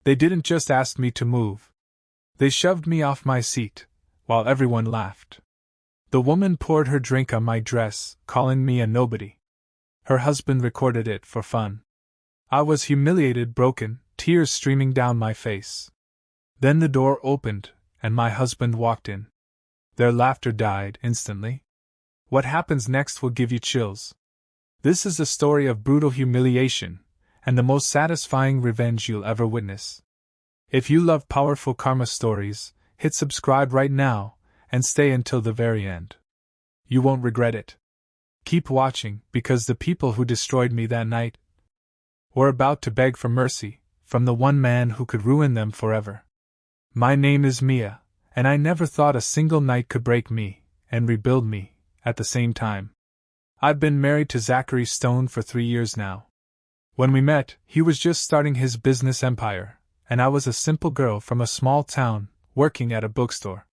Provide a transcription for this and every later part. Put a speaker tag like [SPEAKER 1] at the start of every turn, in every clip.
[SPEAKER 1] They didn't just ask me to move. They shoved me off my seat, while everyone laughed. The woman poured her drink on my dress, calling me a nobody. Her husband recorded it for fun. I was humiliated, broken, tears streaming down my face. Then the door opened, and my husband walked in. Their laughter died instantly. What happens next will give you chills. This is a story of brutal humiliation, and the most satisfying revenge you'll ever witness. If you love powerful karma stories, hit subscribe right now, and stay until the very end. You won't regret it. Keep watching, because the people who destroyed me that night were about to beg for mercy from the one man who could ruin them forever. My name is Mia, and I never thought a single night could break me and rebuild me at the same time. I've been married to Zachary Stone for 3 years now. When we met, he was just starting his business empire, and I was a simple girl from a small town working at a bookstore.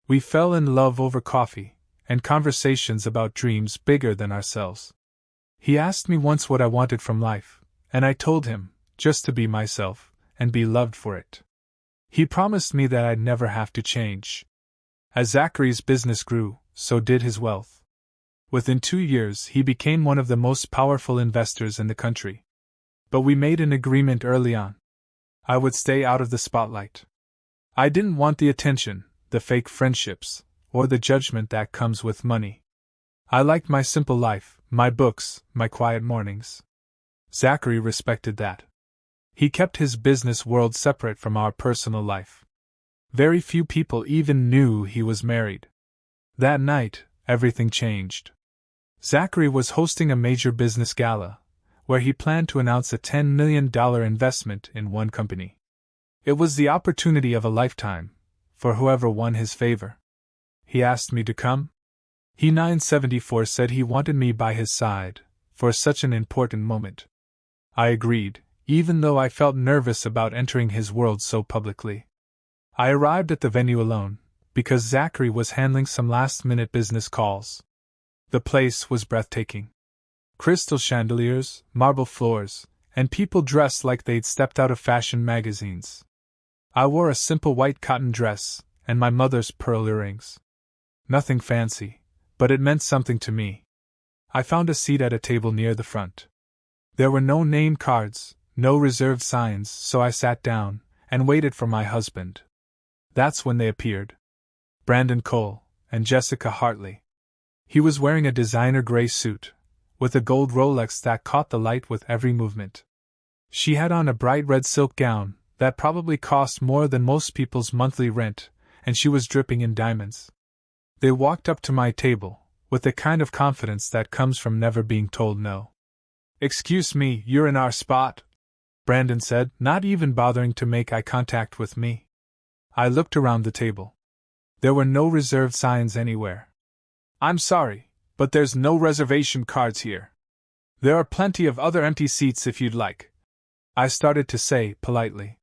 [SPEAKER 1] We fell in love over coffee and conversations about dreams bigger than ourselves. He asked me once what I wanted from life, and I told him, just to be myself and be loved for it. He promised me that I'd never have to change. As Zachary's business grew, so did his wealth. Within 2 years, he became one of the most powerful investors in the country. But we made an agreement early on. I would stay out of the spotlight. I didn't want the attention, the fake friendships, or the judgment that comes with money. I liked my simple life, my books, my quiet mornings. Zachary respected that. He kept his business world separate from our personal life. Very few people even knew he was married. That night, everything changed. Zachary was hosting a major business gala, where he planned to announce a $10 million investment in one company. It was the opportunity of a lifetime, for whoever won his favor. He asked me to come. He 974 said he wanted me by his side, for such an important moment. I agreed, even though I felt nervous about entering his world so publicly. I arrived at the venue alone, because Zachary was handling some last-minute business calls. The place was breathtaking. Crystal chandeliers, marble floors, and people dressed like they'd stepped out of fashion magazines. I wore a simple white cotton dress, and my mother's pearl earrings. Nothing fancy, but it meant something to me. I found a seat at a table near the front. There were no name cards, no reserved signs, so I sat down and waited for my husband. That's when they appeared. Brandon Cole and Jessica Hartley. He was wearing a designer gray suit, with a gold Rolex that caught the light with every movement. She had on a bright red silk gown that probably cost more than most people's monthly rent, and she was dripping in diamonds. They walked up to my table, with the kind of confidence that comes from never being told no. "Excuse me, you're in our spot," Brandon said, not even bothering to make eye contact with me. I looked around the table. There were no reserved signs anywhere. "I'm sorry, but there's no reservation cards here. There are plenty of other empty seats if you'd like," I started to say politely.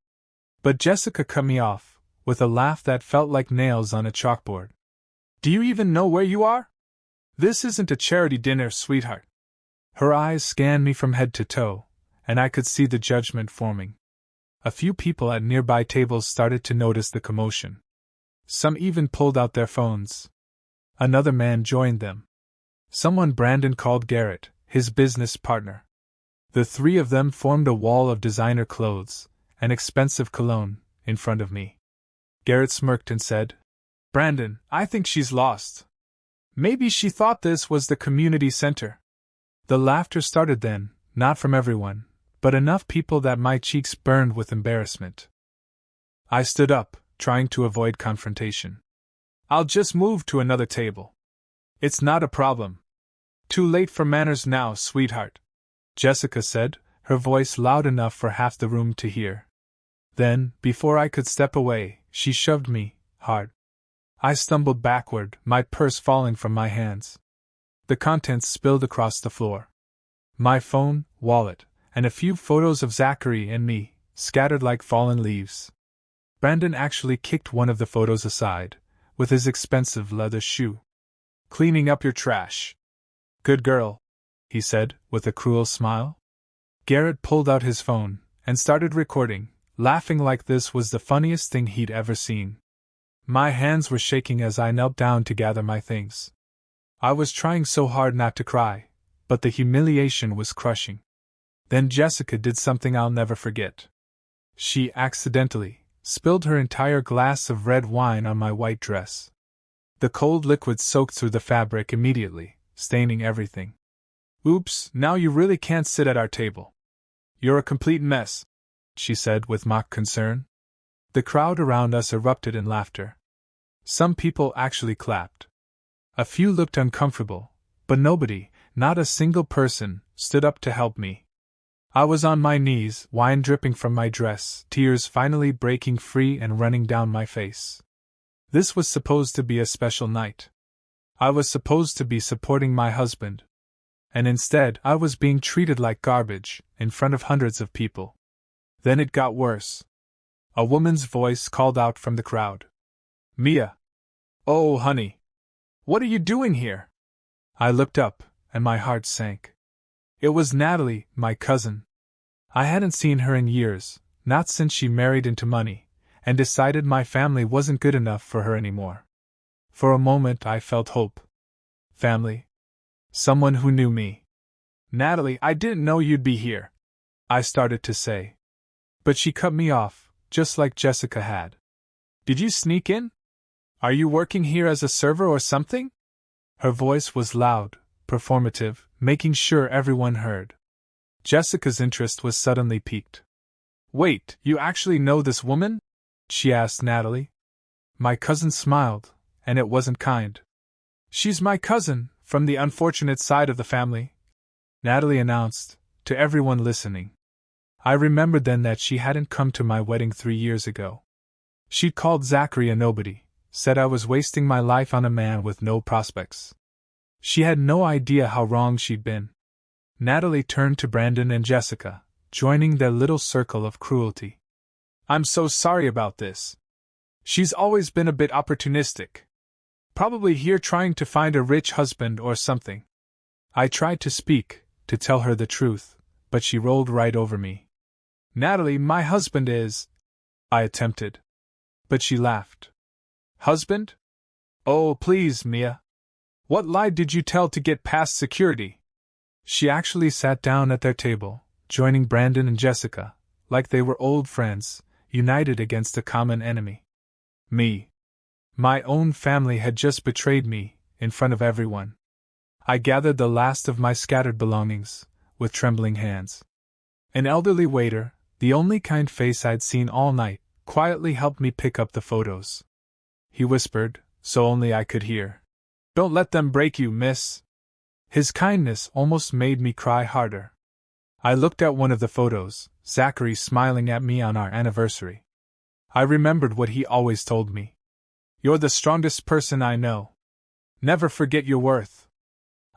[SPEAKER 1] But Jessica cut me off, with a laugh that felt like nails on a chalkboard. "Do you even know where you are? This isn't a charity dinner, sweetheart." Her eyes scanned me from head to toe, and I could see the judgment forming. A few people at nearby tables started to notice the commotion. Some even pulled out their phones. Another man joined them. Someone Brandon called Garrett, his business partner. The three of them formed a wall of designer clothes and expensive cologne in front of me. Garrett smirked and said, "Brandon, I think she's lost. Maybe she thought this was the community center." The laughter started then, not from everyone, but enough people that my cheeks burned with embarrassment. I stood up, trying to avoid confrontation. "I'll just move to another table. It's not a problem." "Too late for manners now, sweetheart," Jessica said, her voice loud enough for half the room to hear. Then, before I could step away, she shoved me hard. I stumbled backward, my purse falling from my hands. The contents spilled across the floor. My phone, wallet, and a few photos of Zachary and me, scattered like fallen leaves. Brandon actually kicked one of the photos aside, with his expensive leather shoe. "Cleaning up your trash. Good girl," he said, with a cruel smile. Garrett pulled out his phone and started recording, laughing like this was the funniest thing he'd ever seen. My hands were shaking as I knelt down to gather my things. I was trying so hard not to cry, but the humiliation was crushing. Then Jessica did something I'll never forget. She accidentally spilled her entire glass of red wine on my white dress. The cold liquid soaked through the fabric immediately, staining everything. "Oops, now you really can't sit at our table. You're a complete mess," she said with mock concern. The crowd around us erupted in laughter. Some people actually clapped. A few looked uncomfortable, but nobody, not a single person, stood up to help me. I was on my knees, wine dripping from my dress, tears finally breaking free and running down my face. This was supposed to be a special night. I was supposed to be supporting my husband. And instead, I was being treated like garbage, in front of hundreds of people. Then it got worse. A woman's voice called out from the crowd. "Mia! Oh, honey! What are you doing here?" I looked up, and my heart sank. It was Natalie, my cousin. I hadn't seen her in years, not since she married into money, and decided my family wasn't good enough for her anymore. For a moment I felt hope. Family? Someone who knew me. "Natalie, I didn't know you'd be here," I started to say. But she cut me off, just like Jessica had. "Did you sneak in? Are you working here as a server or something?" Her voice was loud, performative, making sure everyone heard. Jessica's interest was suddenly piqued. "Wait, you actually know this woman?" she asked Natalie. My cousin smiled, and it wasn't kind. "She's my cousin, from the unfortunate side of the family," Natalie announced, to everyone listening. I remembered then that she hadn't come to my wedding 3 years ago. She'd called Zachary a nobody, said I was wasting my life on a man with no prospects. She had no idea how wrong she'd been. Natalie turned to Brandon and Jessica, joining their little circle of cruelty. "I'm so sorry about this. She's always been a bit opportunistic. Probably here trying to find a rich husband or something." I tried to speak, to tell her the truth, but she rolled right over me. "Natalie, my husband is—" I attempted. But she laughed. "Husband? Oh, please, Mia. What lie did you tell to get past security?" She actually sat down at their table, joining Brandon and Jessica, like they were old friends, united against a common enemy. Me. My own family had just betrayed me, in front of everyone. I gathered the last of my scattered belongings, with trembling hands. An elderly waiter, the only kind face I'd seen all night, quietly helped me pick up the photos. He whispered, so only I could hear, "Don't let them break you, miss." His kindness almost made me cry harder. I looked at one of the photos, Zachary smiling at me on our anniversary. I remembered what he always told me. "You're the strongest person I know. Never forget your worth."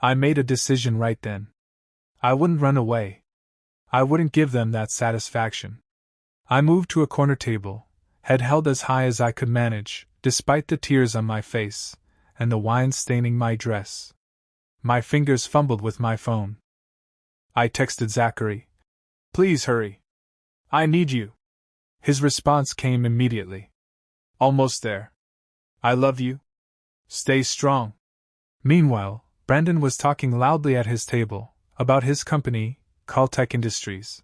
[SPEAKER 1] I made a decision right then. I wouldn't run away. I wouldn't give them that satisfaction. I moved to a corner table, head held as high as I could manage, despite the tears on my face, and the wine staining my dress. My fingers fumbled with my phone. I texted Zachary, "Please hurry. I need you." His response came immediately. "Almost there. I love you. Stay strong." Meanwhile, Brandon was talking loudly at his table, about his company, Caltech Industries.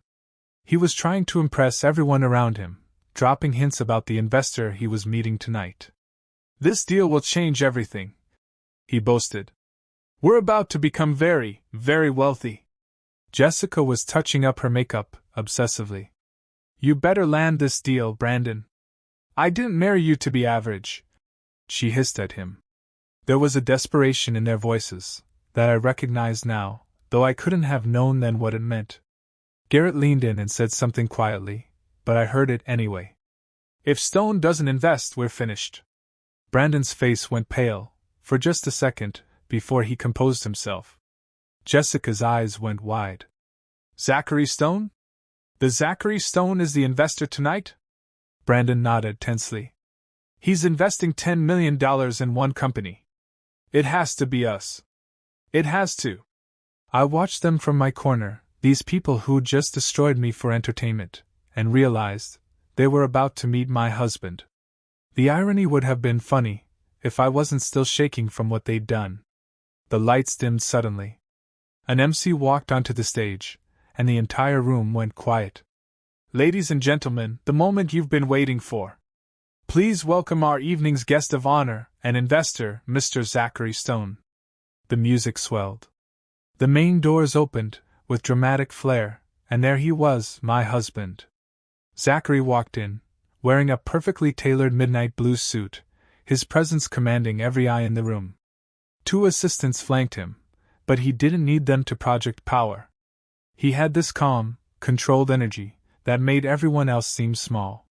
[SPEAKER 1] He was trying to impress everyone around him, dropping hints about the investor he was meeting tonight. "This deal will change everything," he boasted. "We're about to become very, very wealthy." Jessica was touching up her makeup, obsessively. "You better land this deal, Brandon. I didn't marry you to be average," she hissed at him. There was a desperation in their voices, that I recognized now, though I couldn't have known then what it meant. Garrett leaned in and said something quietly, but I heard it anyway. "If Stone doesn't invest, we're finished." Brandon's face went pale, for just a second, before he composed himself. Jessica's eyes went wide. "Zachary Stone? The Zachary Stone is the investor tonight?" Brandon nodded tensely. "He's investing $10 million in one company. It has to be us. It has to." I watched them from my corner, these people who'd just destroyed me for entertainment, and realized, They were about to meet my husband. The irony would have been funny, if I wasn't still shaking from what they'd done. The lights dimmed suddenly. An MC walked onto the stage, and the entire room went quiet. Ladies and gentlemen, the moment you've been waiting for. Please welcome our evening's guest of honor, an investor, Mr. Zachary Stone. The music swelled. The main doors opened, with dramatic flair, and there he was, my husband. Zachary walked in, wearing a perfectly tailored midnight blue suit, his presence commanding every eye in the room. 2 assistants flanked him, but he didn't need them to project power. He had this calm, controlled energy that made everyone else seem small.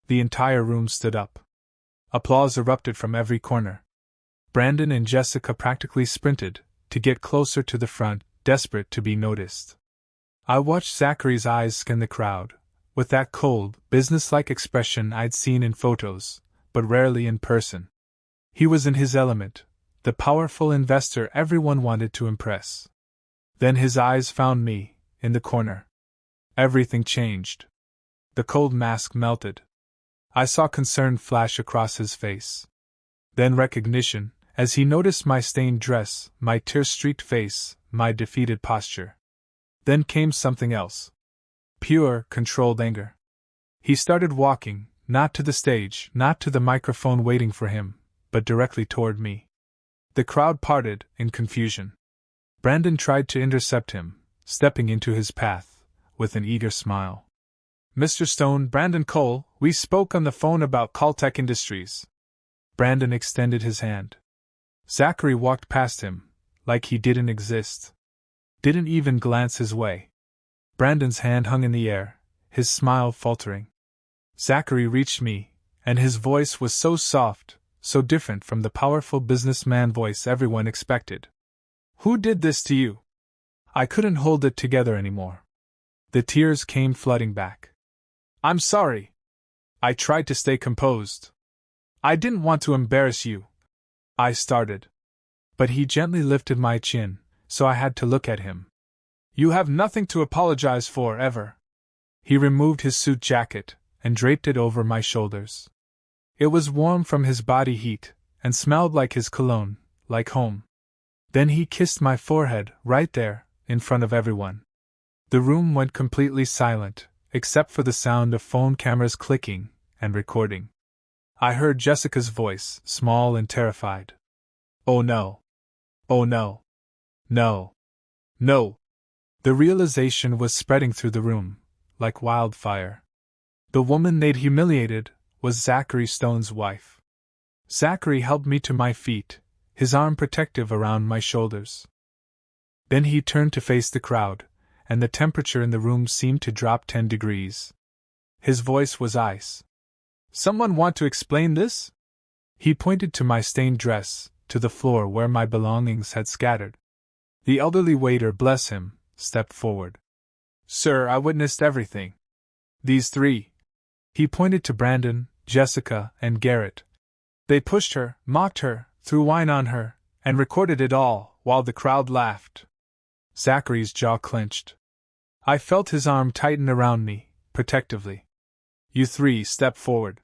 [SPEAKER 1] The entire room stood up. Applause erupted from every corner. Brandon and Jessica practically sprinted to get closer to the front, desperate to be noticed. I watched Zachary's eyes scan the crowd, with that cold, businesslike expression I'd seen in photos, but rarely in person. He was in his element, the powerful investor everyone wanted to impress. Then his eyes found me, in the corner. Everything changed. The cold mask melted. I saw concern flash across his face. Then recognition, as he noticed my stained dress, my tear-streaked face, my defeated posture. Then came something else. Pure, controlled anger. He started walking, not to the stage, not to the microphone waiting for him, but directly toward me. The crowd parted, in confusion. Brandon tried to intercept him, stepping into his path, with an eager smile. Mr. Stone, Brandon Cole, we spoke on the phone about Caltech Industries. Brandon extended his hand. Zachary walked past him, like he didn't exist. Didn't even glance his way. Brandon's hand hung in the air, his smile faltering. Zachary reached me, and his voice was so soft, so different from the powerful businessman voice everyone expected. Who did this to you? I couldn't hold it together anymore. The tears came flooding back. I'm sorry. I tried to stay composed. I didn't want to embarrass you. I started. But he gently lifted my chin, so I had to look at him. You have nothing to apologize for, ever. He removed his suit jacket and draped it over my shoulders. It was warm from his body heat and smelled like his cologne, like home. Then he kissed my forehead, right there, in front of everyone. The room went completely silent, except for the sound of phone cameras clicking and recording. I heard Jessica's voice, small and terrified. Oh no. Oh no. No. No. The realization was spreading through the room, like wildfire. The woman they'd humiliated was Zachary Stone's wife. Zachary helped me to my feet, his arm protective around my shoulders. Then he turned to face the crowd, and the temperature in the room seemed to drop 10 degrees. His voice was ice. Someone want to explain this? He pointed to my stained dress, to the floor where my belongings had scattered. The elderly waiter, bless him, stepped forward. Sir, I witnessed everything. These 3. He pointed to Brandon, Jessica, and Garrett. They pushed her, mocked her, threw wine on her, and recorded it all, while the crowd laughed. Zachary's jaw clenched. I felt his arm tighten around me, protectively. You 3 step forward.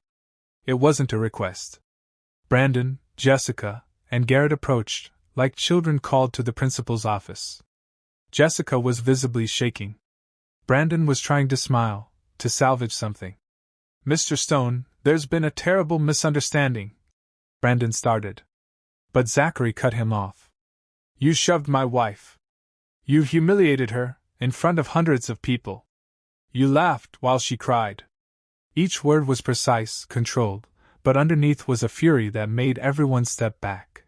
[SPEAKER 1] It wasn't a request. Brandon, Jessica, and Garrett approached, like children called to the principal's office. Jessica was visibly shaking. Brandon was trying to smile, to salvage something. Mr. Stone, there's been a terrible misunderstanding. Brandon started. But Zachary cut him off. You shoved my wife. You humiliated her, in front of hundreds of people. You laughed while she cried. Each word was precise, controlled, but underneath was a fury that made everyone step back.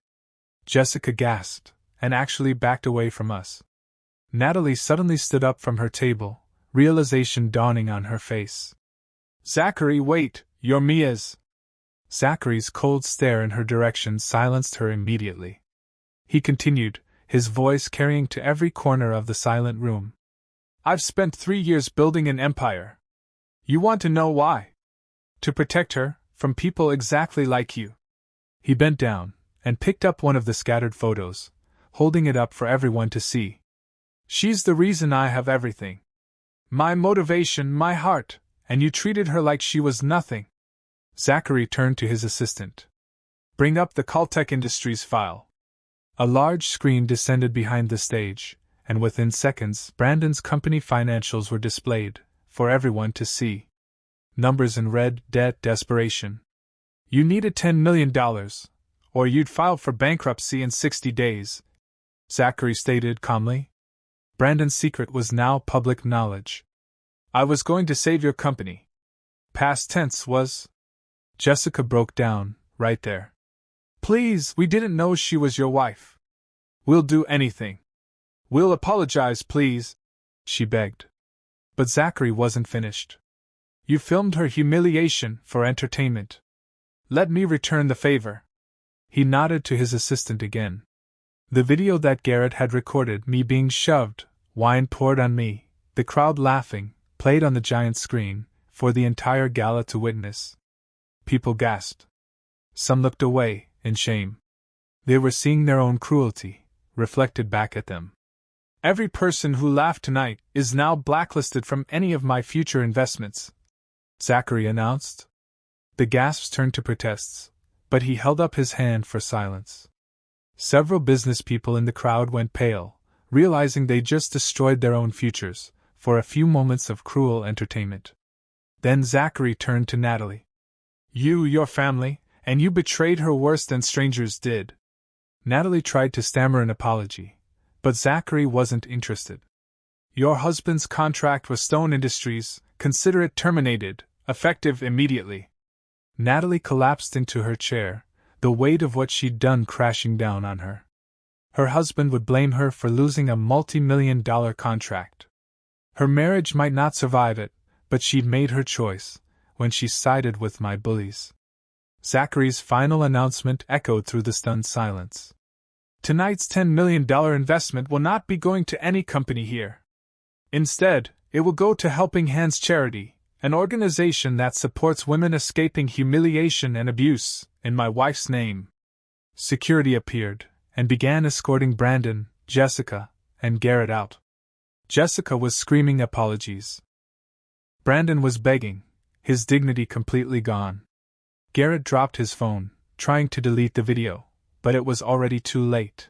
[SPEAKER 1] Jessica gasped, and actually backed away from us. Natalie suddenly stood up from her table, realization dawning on her face. Zachary, wait, you're Mia's. Zachary's cold stare in her direction silenced her immediately. He continued, his voice carrying to every corner of the silent room. I've spent 3 years building an empire. You want to know why? To protect her, from people exactly like you. He bent down, and picked up one of the scattered photos, holding it up for everyone to see. She's the reason I have everything. My motivation, my heart, and you treated her like she was nothing. Zachary turned to his assistant. Bring up the Caltech Industries file. A large screen descended behind the stage, and within seconds, Brandon's company financials were displayed, for everyone to see. Numbers in red: debt, desperation. You needed $10 million, or you'd file for bankruptcy in 60 days, Zachary stated calmly. Brandon's secret was now public knowledge. I was going to save your company. Past tense was. Jessica broke down, right there. Please, we didn't know she was your wife. We'll do anything. We'll apologize, please, she begged. But Zachary wasn't finished. You filmed her humiliation for entertainment. Let me return the favor. He nodded to his assistant again. The video that Garrett had recorded me being shoved, wine poured on me, the crowd laughing, played on the giant screen, for the entire gala to witness. People gasped. Some looked away, in shame. They were seeing their own cruelty, reflected back at them. Every person who laughed tonight is now blacklisted from any of my future investments, Zachary announced. The gasps turned to protests, but he held up his hand for silence. Several business people in the crowd went pale, realizing they just destroyed their own futures, for a few moments of cruel entertainment. Then Zachary turned to Natalie. You, your family, and you betrayed her worse than strangers did. Natalie tried to stammer an apology, but Zachary wasn't interested. Your husband's contract with Stone Industries, consider it terminated, effective immediately. Natalie collapsed into her chair, the weight of what she'd done crashing down on her. Her husband would blame her for losing a multi-million-dollar contract. Her marriage might not survive it, but she'd made her choice, when she sided with my bullies. Zachary's final announcement echoed through the stunned silence. Tonight's $10 million investment will not be going to any company here. Instead, it will go to Helping Hands Charity, an organization that supports women escaping humiliation and abuse, in my wife's name. Security appeared, and began escorting Brandon, Jessica, and Garrett out. Jessica was screaming apologies. Brandon was begging, his dignity completely gone. Garrett dropped his phone, trying to delete the video, but it was already too late.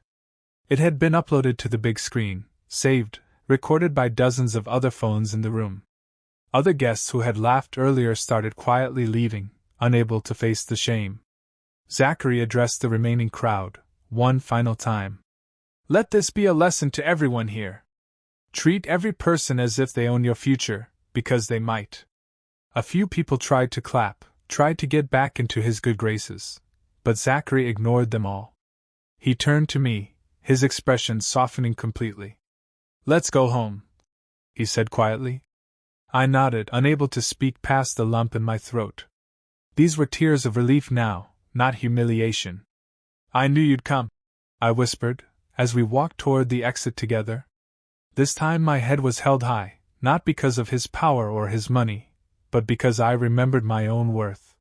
[SPEAKER 1] It had been uploaded to the big screen, saved, recorded by dozens of other phones in the room. Other guests who had laughed earlier started quietly leaving, unable to face the shame. Zachary addressed the remaining crowd, one final time. Let this be a lesson to everyone here. Treat every person as if they own your future, because they might. A few people tried to clap, tried to get back into his good graces, but Zachary ignored them all. He turned to me, his expression softening completely. Let's go home, he said quietly. I nodded, unable to speak past the lump in my throat. These were tears of relief now, not humiliation. I knew you'd come, I whispered, as we walked toward the exit together. This time my head was held high, not because of his power or his money, but because I remembered my own worth.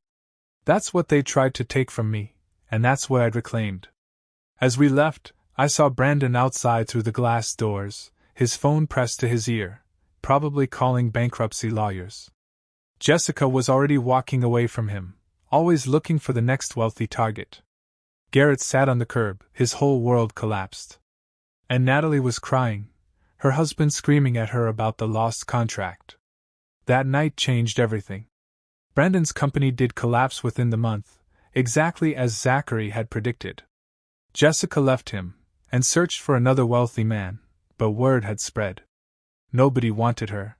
[SPEAKER 1] That's what they tried to take from me, and that's what I'd reclaimed. As we left, I saw Brandon outside through the glass doors, his phone pressed to his ear, probably calling bankruptcy lawyers. Jessica was already walking away from him, always looking for the next wealthy target. Garrett sat on the curb, his whole world collapsed. And Natalie was crying, her husband screaming at her about the lost contract. That night changed everything. Brandon's company did collapse within the month, exactly as Zachary had predicted. Jessica left him, and searched for another wealthy man, but word had spread. Nobody wanted her.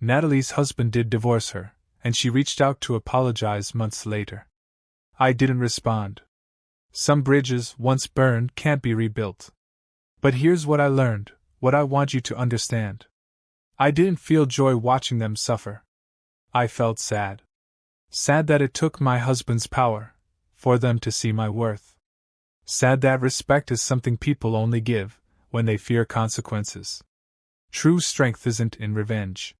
[SPEAKER 1] Natalie's husband did divorce her, and she reached out to apologize months later. I didn't respond. Some bridges, once burned, can't be rebuilt. But here's what I learned, what I want you to understand. I didn't feel joy watching them suffer. I felt sad. Sad that it took my husband's power for them to see my worth. Sad that respect is something people only give when they fear consequences. True strength isn't in revenge.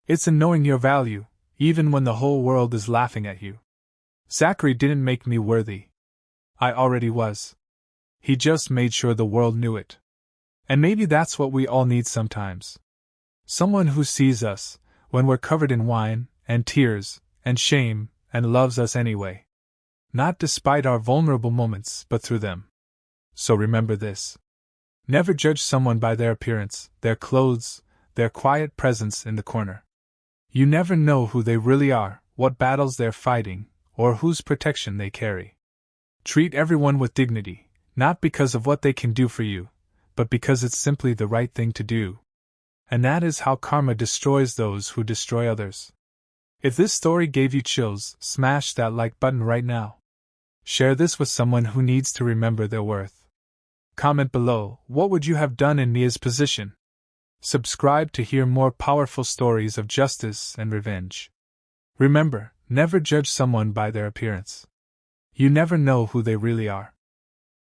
[SPEAKER 1] It's in knowing your value, even when the whole world is laughing at you. Zachary didn't make me worthy. I already was. He just made sure the world knew it. And maybe that's what we all need sometimes. Someone who sees us, when we're covered in wine, and tears, and shame, and loves us anyway. Not despite our vulnerable moments, but through them. So remember this. Never judge someone by their appearance, their clothes, their quiet presence in the corner. You never know who they really are, what battles they're fighting, or whose protection they carry. Treat everyone with dignity, not because of what they can do for you, but because it's simply the right thing to do. And that is how karma destroys those who destroy others. If this story gave you chills, smash that like button right now. Share this with someone who needs to remember their worth. Comment below, what would you have done in Nia's position? Subscribe to hear more powerful stories of justice and revenge. Remember, never judge someone by their appearance. You never know who they really are.